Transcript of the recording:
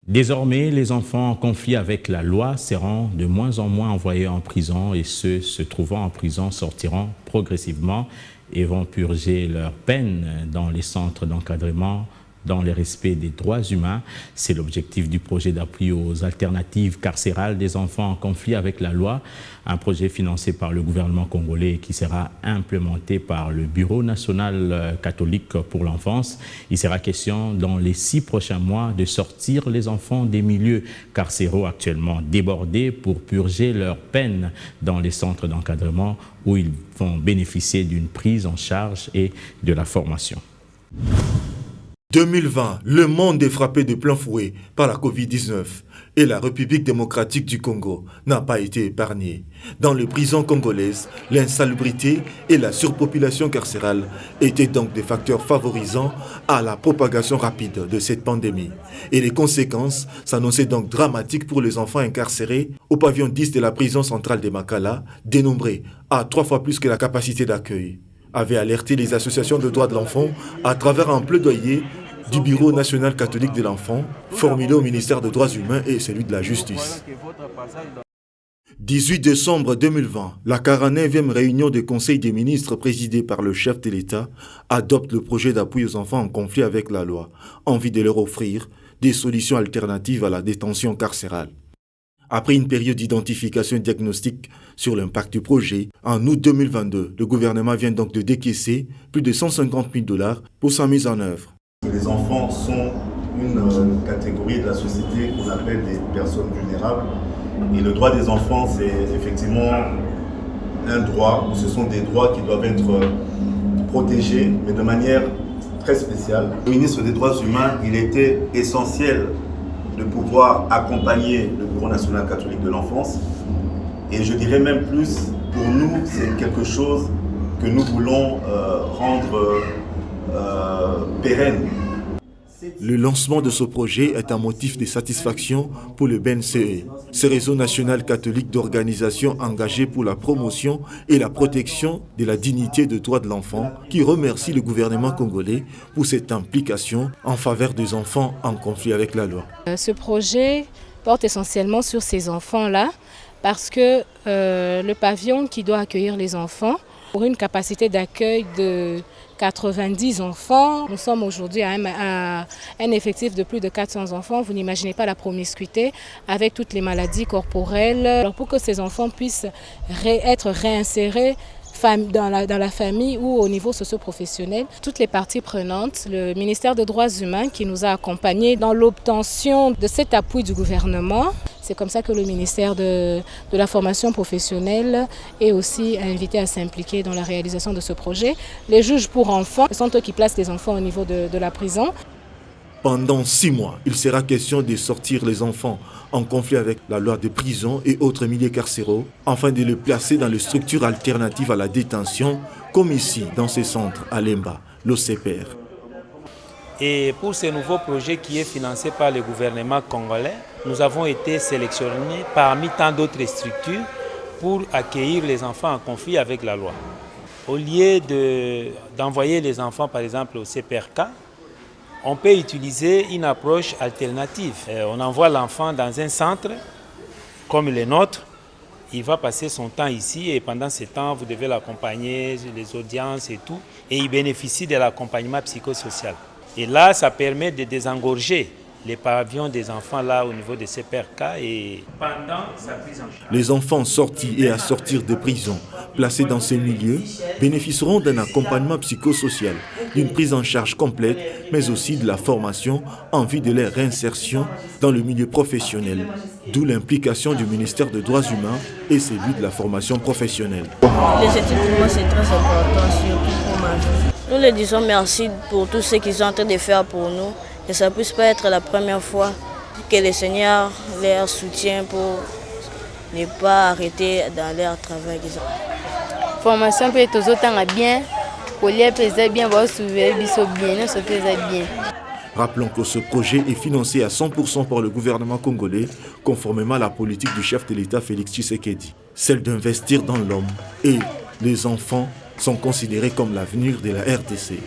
Désormais, les enfants en conflit avec la loi seront de moins en moins envoyés en prison et ceux se trouvant en prison sortiront progressivement et vont purger leur peine dans les centres d'encadrement dans le respect des droits humains. C'est l'objectif du projet d'appui aux alternatives carcérales des enfants en conflit avec la loi, un projet financé par le gouvernement congolais qui sera implémenté par le Bureau national catholique pour l'enfance. Il sera question dans les 6 prochains mois de sortir les enfants des milieux carcéraux actuellement débordés pour purger leur peine dans les centres d'encadrement où ils vont bénéficier d'une prise en charge et de la formation. 2020, le monde est frappé de plein fouet par la Covid-19 et la République démocratique du Congo n'a pas été épargnée. Dans les prisons congolaises, l'insalubrité et la surpopulation carcérale étaient donc des facteurs favorisant à la propagation rapide de cette pandémie. Et les conséquences s'annonçaient donc dramatiques pour les enfants incarcérés au pavillon 10 de la prison centrale de Makala, dénombré à 3 fois plus que la capacité d'accueil, avait alerté les associations de droits de l'enfant à travers un plaidoyer du Bureau national catholique de l'enfant, formulé au ministère des Droits humains et celui de la Justice. 18 décembre 2020, la 49e réunion du Conseil des ministres présidée par le chef de l'État adopte le projet d'appui aux enfants en conflit avec la loi, en vue de leur offrir des solutions alternatives à la détention carcérale. Après une période d'identification et de diagnostic sur l'impact du projet, en août 2022, le gouvernement vient donc de décaisser plus de 150 000 $ pour sa mise en œuvre. Les enfants sont une catégorie de la société qu'on appelle des personnes vulnérables. Et le droit des enfants, c'est effectivement un droit, ou ce sont des droits qui doivent être protégés, mais de manière très spéciale. Le ministre des Droits humains, il était essentiel de pouvoir accompagner le Bureau national catholique de l'enfance. Et je dirais même plus, pour nous, c'est quelque chose que nous voulons rendre pérenne. Le lancement de ce projet est un motif de satisfaction pour le BNCE, ce réseau national catholique d'organisations engagées pour la promotion et la protection de la dignité des droits de l'enfant, qui remercie le gouvernement congolais pour cette implication en faveur des enfants en conflit avec la loi. Ce projet porte essentiellement sur ces enfants-là, parce que le pavillon qui doit accueillir les enfants, pour une capacité d'accueil de 90 enfants. Nous sommes aujourd'hui à un effectif de plus de 400 enfants. Vous n'imaginez pas la promiscuité avec toutes les maladies corporelles. Alors pour que ces enfants puissent être réinsérés dans la famille ou au niveau socio-professionnel, toutes les parties prenantes, le ministère des Droits humains qui nous a accompagnés dans l'obtention de cet appui du gouvernement. C'est comme ça que le ministère de la formation professionnelle est aussi invité à s'impliquer dans la réalisation de ce projet. Les juges pour enfants, ce sont eux qui placent les enfants au niveau de la prison. Pendant 6 mois, il sera question de sortir les enfants en conflit avec la loi de prison et autres milieux carcéraux, afin de les placer dans les structures alternatives à la détention, comme ici, dans ces centres à Lemba, l'OCPR. Et pour ce nouveau projet qui est financé par le gouvernement congolais, nous avons été sélectionnés parmi tant d'autres structures pour accueillir les enfants en conflit avec la loi. Au lieu d'envoyer les enfants, par exemple, au CPRK, on peut utiliser une approche alternative. On envoie l'enfant dans un centre comme le nôtre. Il va passer son temps ici et pendant ce temps, vous devez l'accompagner, les audiences et tout. Et il bénéficie de l'accompagnement psychosocial. Et là, ça permet de désengorger les pavillons des enfants là au niveau de CPRK et pendant sa prise en charge. Les enfants sortis et à sortir de prison, placés dans ces milieux, bénéficieront d'un accompagnement psychosocial, d'une prise en charge complète, mais aussi de la formation en vue de leur réinsertion dans le milieu professionnel, d'où l'implication du ministère des Droits humains et celui de la formation professionnelle. Les études pour moi c'est très important, surtout pour ma vie. Nous les disons merci pour tout ce qu'ils sont en train de faire pour nous. Que ça ne puisse pas être la première fois que le Seigneur leur soutient pour ne pas arrêter dans leur travail. Formation peut être autant bien, pour les bien, bien. Rappelons que ce projet est financé à 100% par le gouvernement congolais, conformément à la politique du chef de l'État Félix Tshisekedi, celle d'investir dans l'homme. Et les enfants sont considérés comme l'avenir de la RDC.